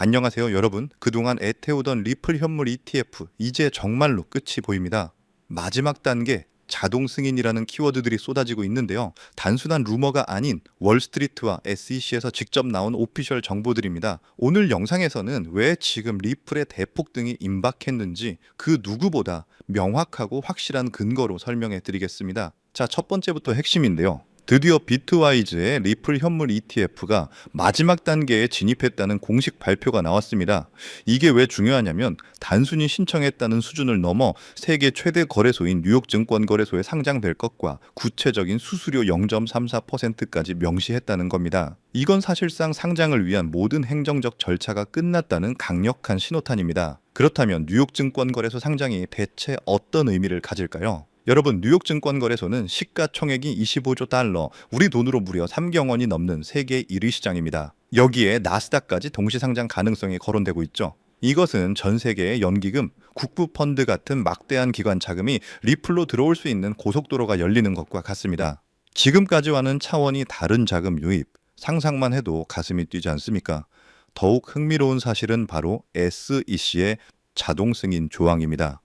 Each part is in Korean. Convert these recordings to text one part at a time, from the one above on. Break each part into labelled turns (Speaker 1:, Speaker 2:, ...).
Speaker 1: 안녕하세요, 여러분. 그동안 애태우던 리플 현물 ETF, 이제 정말로 끝이 보입니다. 마지막 단계, 자동 승인이라는 키워드들이 쏟아지고 있는데요. 단순한 루머가 아닌 월스트리트와 SEC에서 직접 나온 오피셜 정보들입니다. 오늘 영상에서는 왜 지금 리플의 대폭등이 임박했는지 그 누구보다 명확하고 확실한 근거로 설명해 드리겠습니다. 자, 첫 번째부터 핵심인데요. 드디어 비트와이즈의 리플 현물 ETF가 마지막 단계에 진입했다는 공식 발표가 나왔습니다. 이게 왜 중요하냐면 단순히 신청했다는 수준을 넘어 세계 최대 거래소인 뉴욕 증권거래소에 상장될 것과 구체적인 수수료 0.34%까지 명시했다는 겁니다. 이건 사실상 상장을 위한 모든 행정적 절차가 끝났다는 강력한 신호탄입니다. 그렇다면 뉴욕 증권거래소 상장이 대체 어떤 의미를 가질까요? 여러분, 뉴욕 증권거래소는 시가총액이 25조 달러, 우리 돈으로 무려 3경 원이 넘는 세계 1위 시장입니다. 여기에 나스닥까지 동시 상장 가능성이 거론되고 있죠. 이것은 전 세계의 연기금, 국부펀드 같은 막대한 기관 자금이 리플로 들어올 수 있는 고속도로가 열리는 것과 같습니다. 지금까지와는 차원이 다른 자금 유입, 상상만 해도 가슴이 뛰지 않습니까? 더욱 흥미로운 사실은 바로 SEC의 자동 승인 조항입니다.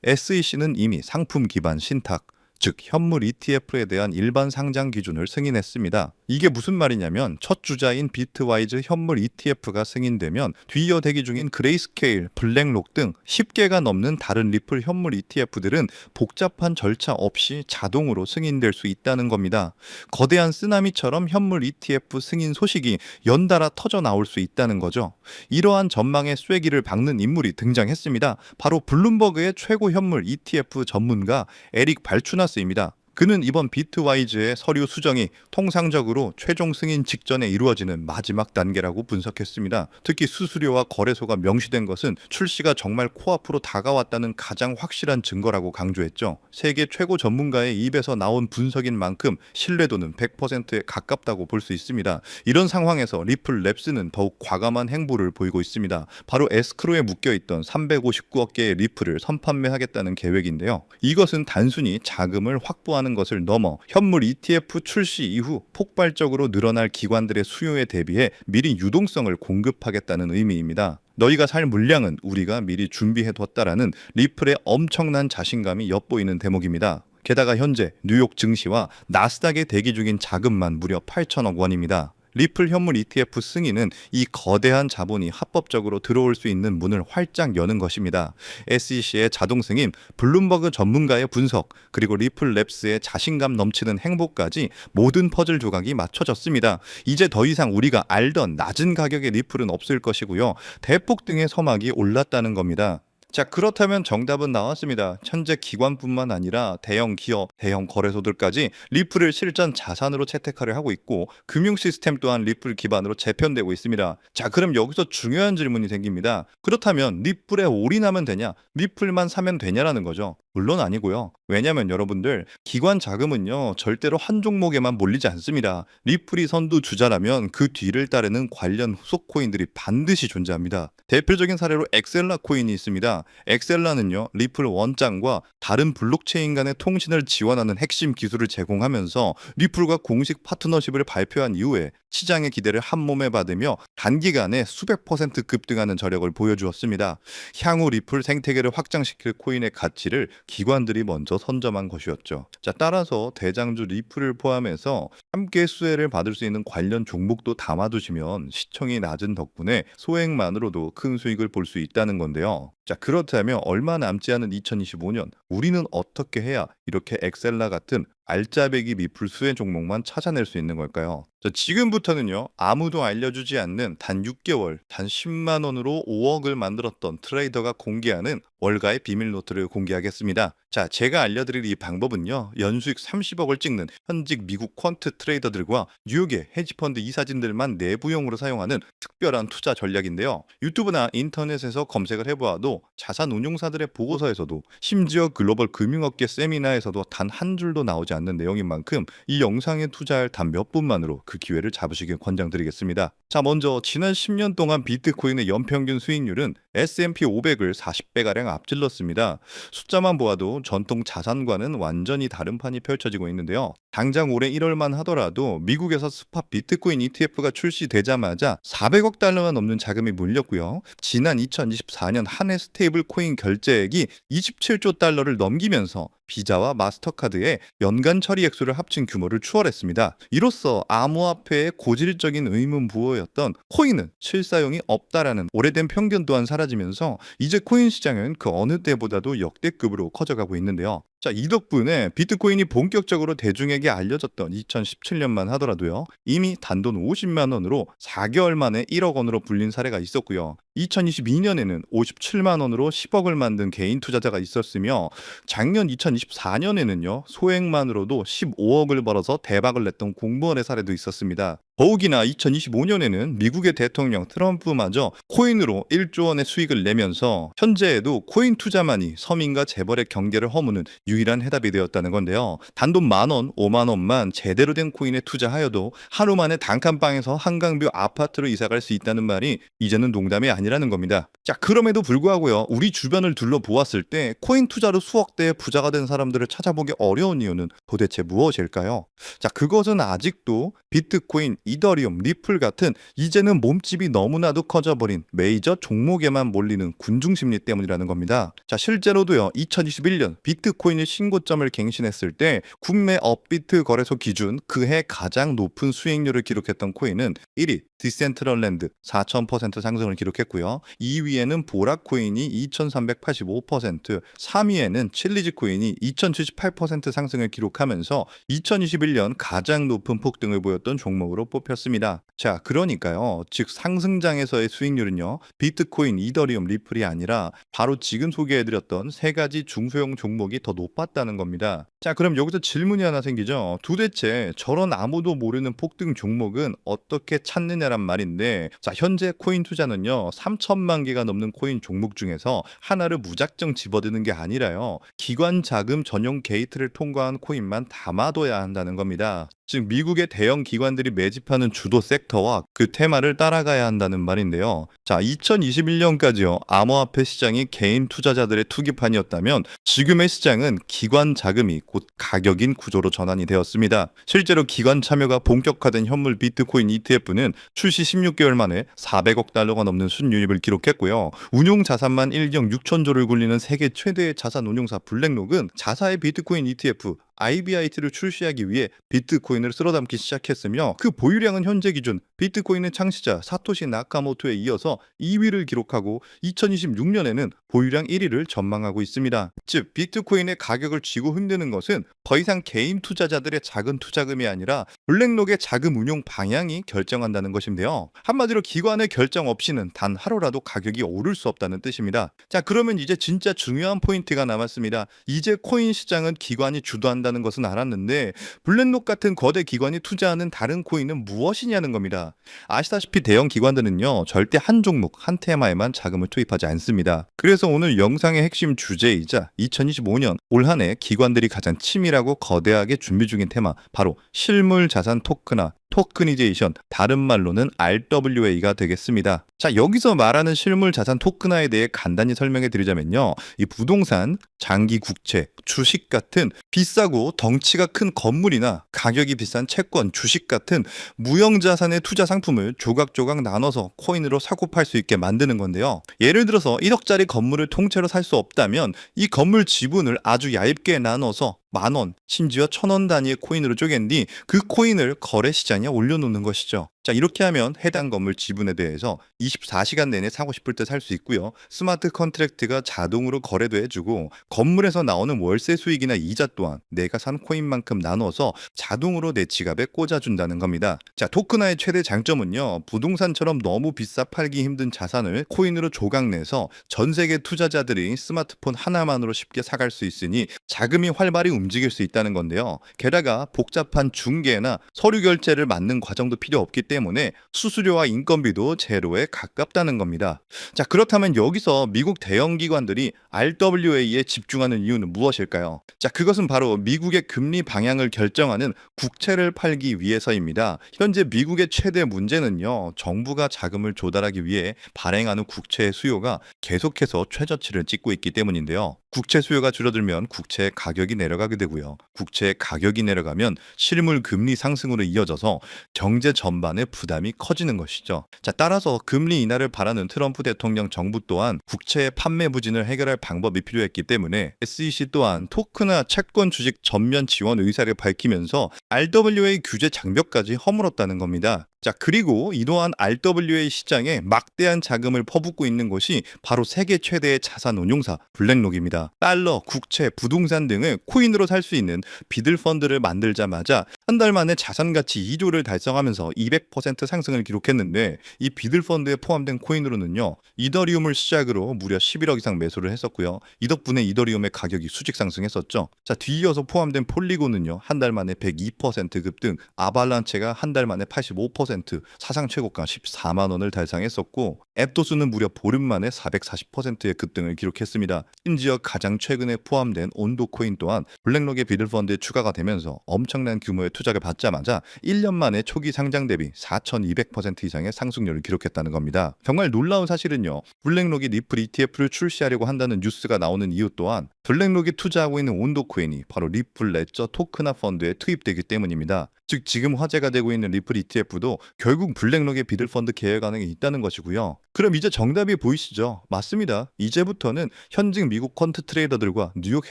Speaker 1: SEC는 이미 상품 기반 신탁, 즉 현물 ETF에 대한 일반 상장 기준을 승인했습니다. 이게 무슨 말이냐면 첫 주자인 비트와이즈 현물 ETF가 승인되면 뒤이어 대기 중인 그레이스케일, 블랙록 등 10개가 넘는 다른 리플 현물 ETF들은 복잡한 절차 없이 자동으로 승인될 수 있다는 겁니다. 거대한 쓰나미처럼 현물 ETF 승인 소식이 연달아 터져 나올 수 있다는 거죠. 이러한 전망의 쐐기를 박는 인물이 등장했습니다. 바로 블룸버그의 최고 현물 ETF 전문가 에릭 발추나스입니다. 그는 이번 비트와이즈의 서류 수정이 통상적으로 최종 승인 직전에 이루어지는 마지막 단계라고 분석했습니다. 특히 수수료와 거래소가 명시된 것은 출시가 정말 코앞으로 다가왔다는 가장 확실한 증거라고 강조했죠. 세계 최고 전문가의 입에서 나온 분석인 만큼 신뢰도는 100%에 가깝다고 볼 수 있습니다. 이런 상황에서 리플 랩스는 더욱 과감한 행보를 보이고 있습니다. 바로 에스크로에 묶여있던 359억 개의 리플을 선판매하겠다는 계획인데요. 이것은 단순히 자금을 확보하는 것을 넘어 현물 ETF 출시 이후 폭발적으로 늘어날 기관들의 수요에 대비해 미리 유동성을 공급하겠다는 의미입니다. 너희가 살 물량은 우리가 미리 준비해뒀다라는 리플의 엄청난 자신감이 엿보이는 대목입니다. 게다가 현재 뉴욕 증시와 나스닥에 대기 중인 자금만 무려 8천억 원입니다. 리플 현물 ETF 승인은 이 거대한 자본이 합법적으로 들어올 수 있는 문을 활짝 여는 것입니다. SEC의 자동 승인, 블룸버그 전문가의 분석, 그리고 리플 랩스의 자신감 넘치는 행보까지 모든 퍼즐 조각이 맞춰졌습니다. 이제 더 이상 우리가 알던 낮은 가격의 리플은 없을 것이고요. 대폭등의 서막이 올랐다는 겁니다. 자, 그렇다면 정답은 나왔습니다. 현재 기관뿐만 아니라 대형 기업, 대형 거래소들까지 리플을 실전 자산으로 채택하려 하고 있고 금융 시스템 또한 리플 기반으로 재편되고 있습니다. 자, 그럼 여기서 중요한 질문이 생깁니다. 그렇다면 리플에 올인하면 되냐? 리플만 사면 되냐라는 거죠. 물론 아니고요. 왜냐면 여러분들 기관 자금은요 절대로 한 종목에만 몰리지 않습니다. 리플이 선두주자라면 그 뒤를 따르는 관련 후속 코인들이 반드시 존재합니다. 대표적인 사례로 엑셀라 코인이 있습니다. 엑셀라는요 리플 원장과 다른 블록체인 간의 통신을 지원하는 핵심 기술을 제공하면서 리플과 공식 파트너십을 발표한 이후에 시장의 기대를 한몸에 받으며 단기간에 수백 퍼센트 급등하는 저력을 보여주었습니다. 향후 리플 생태계를 확장시킬 코인의 가치를 기관들이 먼저 선점한 것이었죠. 자, 따라서 대장주 리플을 포함해서 함께 수혜를 받을 수 있는 관련 종목도 담아두시면 시총이 낮은 덕분에 소액만으로도 큰 수익을 볼 수 있다는 건데요. 자, 그렇다면 얼마 남지 않은 2025년 우리는 어떻게 해야 이렇게 엑셀라 같은 알짜배기 리플 수혜 종목만 찾아낼 수 있는 걸까요? 자, 지금부터는요 아무도 알려주지 않는 단 6개월 단 10만 원으로 5억을 만들었던 트레이더가 공개하는 월가의 비밀 노트를 공개하겠습니다. 자, 제가 알려드릴 이 방법은요 연수익 30억을 찍는 현직 미국 퀀트 트레이더들과 뉴욕의 헤지펀드 이사진들만 내부용으로 사용하는 특별한 투자 전략인데요. 유튜브나 인터넷에서 검색을 해보아도 자산 운용사들의 보고서에서도 심지어 글로벌 금융업계 세미나에서도 단 한 줄도 나오지 않는 내용인 만큼 이 영상에 투자할 단 몇 분만으로 그 기회를 잡으시길 권장드리겠습니다. 자, 먼저 지난 10년 동안 비트코인의 연평균 수익률은 S&P 500을 40배가량 시장을 앞질렀습니다. 숫자만 보아도 전통 자산과는 완전히 다른 판이 펼쳐지고 있는데요. 당장 올해 1월만 하더라도 미국에서 스팟 비트코인 ETF가 출시되자마자 400억 달러가 넘는 자금이 몰렸고요. 지난 2024년 한 해 스테이블 코인 결제액이 27조 달러를 넘기면서 비자와 마스터카드의 연간 처리 액수를 합친 규모를 추월했습니다. 이로써 암호화폐의 고질적인 의문 부호였던 코인은 실사용이 없다라는 오래된 편견 또한 사라지면서 이제 코인 시장은 그 어느 때보다도 역대급으로 커져가고 있는데요. 자, 이 덕분에 비트코인이 본격적으로 대중에게 알려졌던 2017년만 하더라도요. 이미 단돈 50만 원으로 4개월 만에 1억 원으로 불린 사례가 있었고요. 2022년에는 57만 원으로 10억을 만든 개인 투자자가 있었으며 작년 2024년에는요. 소액만으로도 15억을 벌어서 대박을 냈던 공무원의 사례도 있었습니다. 더욱이나 2025년에는 미국의 대통령 트럼프마저 코인으로 1조 원의 수익을 내면서 현재에도 코인 투자만이 서민과 재벌의 경계를 허무는 유일한 해답이 되었다는 건데요. 단돈 10,000원, 5만 원만 제대로 된 코인에 투자하여도 하루 만에 단칸방에서 한강뷰 아파트로 이사갈 수 있다는 말이 이제는 농담이 아니라는 겁니다. 자, 그럼에도 불구하고요. 우리 주변을 둘러보았을 때 코인 투자로 수억대의 부자가 된 사람들을 찾아보기 어려운 이유는 도대체 무엇일까요? 자, 그것은 아직도 비트코인, 이더리움, 리플 같은 이제는 몸집이 너무나도 커져버린 메이저 종목에만 몰리는 군중심리 때문이라는 겁니다. 자, 실제로도요. 2021년 비트코인이 신고점을 갱신했을 때 국내 업비트 거래소 기준 그해 가장 높은 수익률을 기록했던 코인은 1위 디센트럴랜드 4000% 상승을 기록했고요. 2위에는 보라코인이 2385%, 3위에는 칠리지 코인이 2078% 상승을 기록하면서 2021년 가장 높은 폭등을 보였던 종목으로 뽑혔습니다. 자, 그러니까요. 즉 상승장에서의 수익률은요. 비트코인, 이더리움, 리플이 아니라 바로 지금 소개해드렸던 세 가지 중소형 종목이 더 높았다는 겁니다. 자, 그럼 여기서 질문이 하나 생기죠. 도대체 저런 아무도 모르는 폭등 종목은 어떻게 찾느냐란 말인데, 자, 현재 코인 투자는요. 3천만 개가 넘는 코인 종목 중에서 하나를 무작정 집어드는 게 아니라요. 기관 자금 전용 게이트를 통과한 코인만 담아둬야 한다는 겁니다. 즉 미국의 대형 기관들이 매집하는 주도 섹터와 그 테마를 따라가야 한다는 말인데요. 자, 2021년까지요. 암호화폐 시장이 개인 투자자들의 투기판이었다면 지금의 시장은 기관 자금이 곧 가격인 구조로 전환이 되었습니다. 실제로 기관 참여가 본격화된 현물 비트코인 ETF는 출시 16개월 만에 400억 달러가 넘는 순유입을 기록했고요. 운용 자산만 1억 6천조를 굴리는 세계 최대의 자산 운용사 블랙록은 자사의 비트코인 ETF IBIT를 출시하기 위해 비트코인을 쓸어담기 시작했으며 그 보유량은 현재 기준 비트코인의 창시자 사토시 나카모토에 이어서 2위를 기록하고 2026년에는 보유량 1위를 전망하고 있습니다. 즉 비트코인의 가격을 쥐고 흔드는 것은 더 이상 개인 투자자들의 작은 투자금이 아니라 블랙록의 자금 운용 방향이 결정한다는 것인데요. 한마디로 기관의 결정 없이는 단 하루라도 가격이 오를 수 없다는 뜻입니다. 자, 그러면 이제 진짜 중요한 포인트가 남았습니다. 이제 코인 시장은 기관이 주도한다는 것은 알았는데 블랙록 같은 거대 기관이 투자하는 다른 코인은 무엇이냐는 겁니다. 아시다시피 대형 기관들은요. 절대 한 종목, 한 테마에만 자금을 투입하지 않습니다. 그래서 오늘 영상의 핵심 주제이자 2025년 올 한 해 기관들이 가장 치밀하고 거대하게 준비 중인 테마, 바로 실물 자산 토큰화, 토크니제이션, 다른 말로는 RWA가 되겠습니다. 자, 여기서 말하는 실물 자산 토큰화에 대해 간단히 설명해 드리자면요. 이 부동산, 장기 국채, 주식 같은 비싸고 덩치가 큰 건물이나 가격이 비싼 채권, 주식 같은 무형 자산의 투자 상품을 조각조각 나눠서 코인으로 사고 팔 수 있게 만드는 건데요. 예를 들어서 1억짜리 건물을 통째로 살 수 없다면 이 건물 지분을 아주 얇게 나눠서 10,000원, 심지어 1,000원 단위의 코인으로 쪼갠 뒤 그 코인을 거래 시장에 올려놓는 것이죠. 자, 이렇게 하면 해당 건물 지분에 대해서 24시간 내내 사고 싶을 때 살 수 있고요. 스마트 컨트랙트가 자동으로 거래도 해주고 건물에서 나오는 월세 수익이나 이자 또한 내가 산 코인만큼 나눠서 자동으로 내 지갑에 꽂아준다는 겁니다. 자, 토큰화의 최대 장점은요. 부동산처럼 너무 비싸 팔기 힘든 자산을 코인으로 조각내서 전 세계 투자자들이 스마트폰 하나만으로 쉽게 사갈 수 있으니 자금이 활발히 움직일 수 있다는 건데요. 게다가 복잡한 중개나 서류 결제를 맡는 과정도 필요 없기 때문에 때문에 수수료와 인건비도 제로에 가깝다는 겁니다. 자, 그렇다면 여기서 미국 대형 기관들이 RWA에 집중하는 이유는 무엇일까요? 자, 그것은 바로 미국의 금리 방향을 결정하는 국채를 팔기 위해서입니다. 현재 미국의 최대 문제는요, 정부가 자금을 조달하기 위해 발행하는 국채의 수요가 계속해서 최저치를 찍고 있기 때문인데요. 국채 수요가 줄어들면 국채의 가격이 내려가게 되고요. 국채의 가격이 내려가면 실물 금리 상승으로 이어져서 경제 전반의 부담이 커지는 것이죠. 자, 따라서 금리 인하를 바라는 트럼프 대통령 정부 또한 국채의 판매 부진을 해결할 방법이 필요했기 때문에 SEC 또한 토크나 채권 주식 전면 지원 의사를 밝히면서 RWA 규제 장벽까지 허물었다는 겁니다. 자, 그리고 이러한 RWA 시장에 막대한 자금을 퍼붓고 있는 것이 바로 세계 최대의 자산 운용사 블랙록입니다. 달러, 국채, 부동산 등을 코인으로 살 수 있는 비들 펀드를 만들자마자 한 달 만에 자산 가치 2조를 달성하면서 200% 상승을 기록했는데, 이 비들 펀드에 포함된 코인으로는요, 이더리움을 시작으로 무려 11억 이상 매수를 했었고요. 이 덕분에 이더리움의 가격이 수직 상승했었죠. 자, 뒤이어서 포함된 폴리곤은요, 한 달 만에 102% 급등, 아발란체가 한 달 만에 85%, 사상 최고가 14만 원을 달성했었고, 앱도스는 무려 보름 만에 440%의 급등을 기록했습니다. 심지어 가장 최근에 포함된 온도코인 또한 블랙록의 비들펀드에 추가가 되면서 엄청난 규모의 투자를 받자마자 1년 만에 초기 상장 대비 4,200% 이상의 상승률을 기록했다는 겁니다. 정말 놀라운 사실은요, 블랙록이 리플 ETF를 출시하려고 한다는 뉴스가 나오는 이유 또한 블랙록이 투자하고 있는 온도코인이 바로 리플 레저 토크나 펀드에 투입되기 때문입니다. 즉, 지금 화제가 되고 있는 리플 ETF도 결국 블랙록의 비들 펀드 계열 가능이 있다는 것이고요. 그럼 이제 정답이 보이시죠? 맞습니다. 이제부터는 현직 미국 퀀트 트레이더들과 뉴욕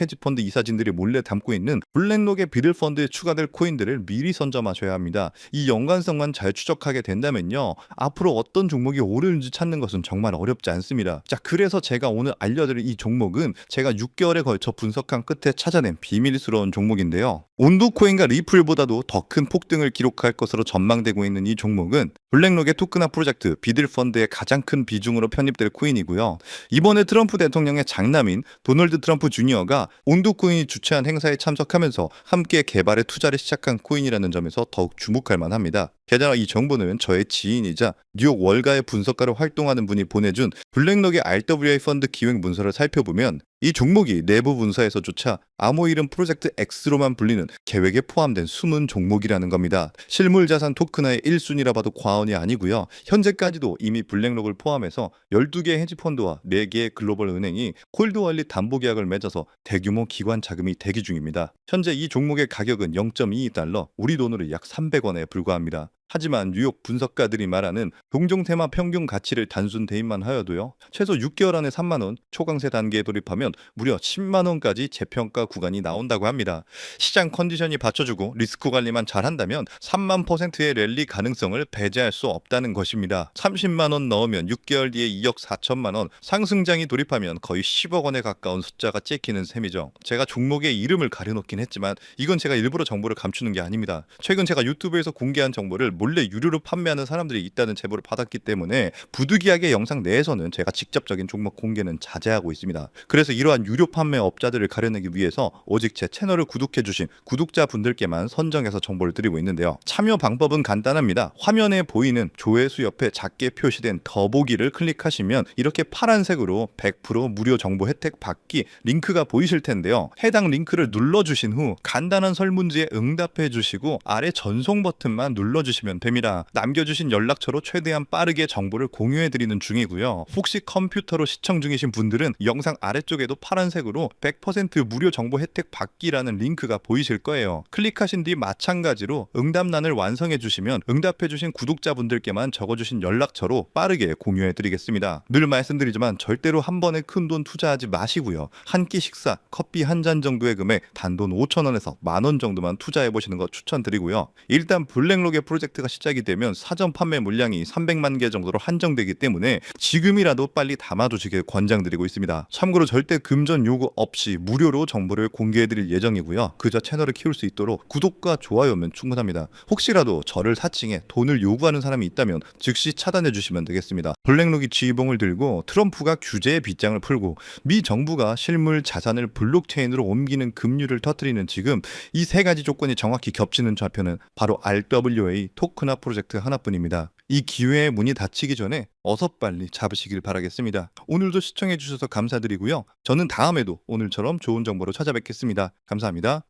Speaker 1: 헤지펀드 이사진들이 몰래 담고 있는 블랙록의 비들 펀드에 추가될 코인들을 미리 선점하셔야 합니다. 이 연관성만 잘 추적하게 된다면요, 앞으로 어떤 종목이 오르는지 찾는 것은 정말 어렵지 않습니다. 자, 그래서 제가 오늘 알려드릴 이 종목은 제가 6개월에 걸쳐 분석한 끝에 찾아낸 비밀스러운 종목인데요. 온도코인과 리플보다도 더 큰 폭등을 기록할 것으로 전망되고 있는 이 종목은 블랙록의 토크나 프로젝트 비들 펀드의 가장 큰 비중으로 편입될 코인이고요. 이번에 트럼프 대통령의 장남인 도널드 트럼프 주니어가 온도코인이 주최한 행사에 참석하면서 함께 개발에 투자를 시작한 코인이라는 점에서 더욱 주목할 만합니다. 게다가 이 정보는 저의 지인이자 뉴욕 월가의 분석가로 활동하는 분이 보내준 블랙록의 RWA 펀드 기획 문서를 살펴보면 이 종목이 내부 문서에서조차 암호 이름 프로젝트 X로만 불리는 계획에 포함된 숨은 종목이라는 겁니다. 실물자산 토크나의 1순위라 봐도 과언이 아니고요. 현재까지도 이미 블랙록을 포함해서 12개의 헤지펀드와 4개의 글로벌 은행이 콜드월릿 담보 계약을 맺어서 대규모 기관 자금이 대기 중입니다. 현재 이 종목의 가격은 0.22달러, 우리 돈으로 약 300원에 불과합니다. 하지만 뉴욕 분석가들이 말하는 동종 테마 평균 가치를 단순 대입만 하여도요, 최소 6개월 안에 3만 원, 초강세 단계에 돌입하면 무려 10만 원까지 재평가 구간이 나온다고 합니다. 시장 컨디션이 받쳐주고 리스크 관리만 잘한다면 3만 %의 랠리 가능성을 배제할 수 없다는 것입니다. 30만 원 넣으면 6개월 뒤에 2억 4천만 원, 상승장이 돌입하면 거의 10억 원에 가까운 숫자가 찍히는 셈이죠. 제가 종목의 이름을 가려놓긴 했지만 이건 제가 일부러 정보를 감추는 게 아닙니다. 최근 제가 유튜브에서 공개한 정보를 몰래 유료로 판매하는 사람들이 있다는 제보를 받았기 때문에 부득이하게 영상 내에서는 제가 직접적인 종목 공개는 자제하고 있습니다. 그래서 이러한 유료 판매 업자들을 가려내기 위해서 오직 제 채널을 구독해주신 구독자분들께만 선정해서 정보를 드리고 있는데요. 참여 방법은 간단합니다. 화면에 보이는 조회수 옆에 작게 표시된 더보기를 클릭하시면 이렇게 파란색으로 100% 무료 정보 혜택 받기 링크가 보이실 텐데요. 해당 링크를 눌러주신 후 간단한 설문지에 응답해 주시고 아래 전송 버튼만 눌러주시면 됩니다. 남겨주신 연락처로 최대한 빠르게 정보를 공유해드리는 중이고요. 혹시 컴퓨터로 시청 중이신 분들은 영상 아래쪽에도 파란색으로 100% 무료 정보 혜택 받기라는 링크가 보이실 거예요. 클릭하신 뒤 마찬가지로 응답란을 완성해주시면 응답해주신 구독자분들께만 적어주신 연락처로 빠르게 공유해드리겠습니다. 늘 말씀드리지만 절대로 한 번에 큰돈 투자하지 마시고요. 한 끼 식사, 커피 한 잔 정도의 금액 단돈 5,000원에서 만원 정도만 투자해보시는 거 추천드리고요. 일단 블랙록의 프로젝트가 시작이 되면 사전 판매 물량이 300만 개 정도로 한정되기 때문에 지금이라도 빨리 담아두시길 권장드리고 있습니다. 참고로 절대 금전 요구 없이 무료로 정보를 공개해드릴 예정이고요. 그저 채널을 키울 수 있도록 구독과 좋아요면 충분합니다. 혹시라도 저를 사칭해 돈을 요구하는 사람이 있다면 즉시 차단해 주시면 되겠습니다. 블랙록이 지휘봉을 들고 트럼프가 규제의 빗장을 풀고 미 정부가 실물 자산을 블록체인으로 옮기는 급류를 터뜨리는 지금 이 세 가지 조건이 정확히 겹치는 좌표는 바로 RWA, 토크나 프로젝트 하나뿐입니다. 이 기회의 문이 닫히기 전에 어서 빨리 잡으시길 바라겠습니다. 오늘도 시청해 주셔서 감사드리고요. 저는 다음에도 오늘처럼 좋은 정보로 찾아뵙겠습니다. 감사합니다.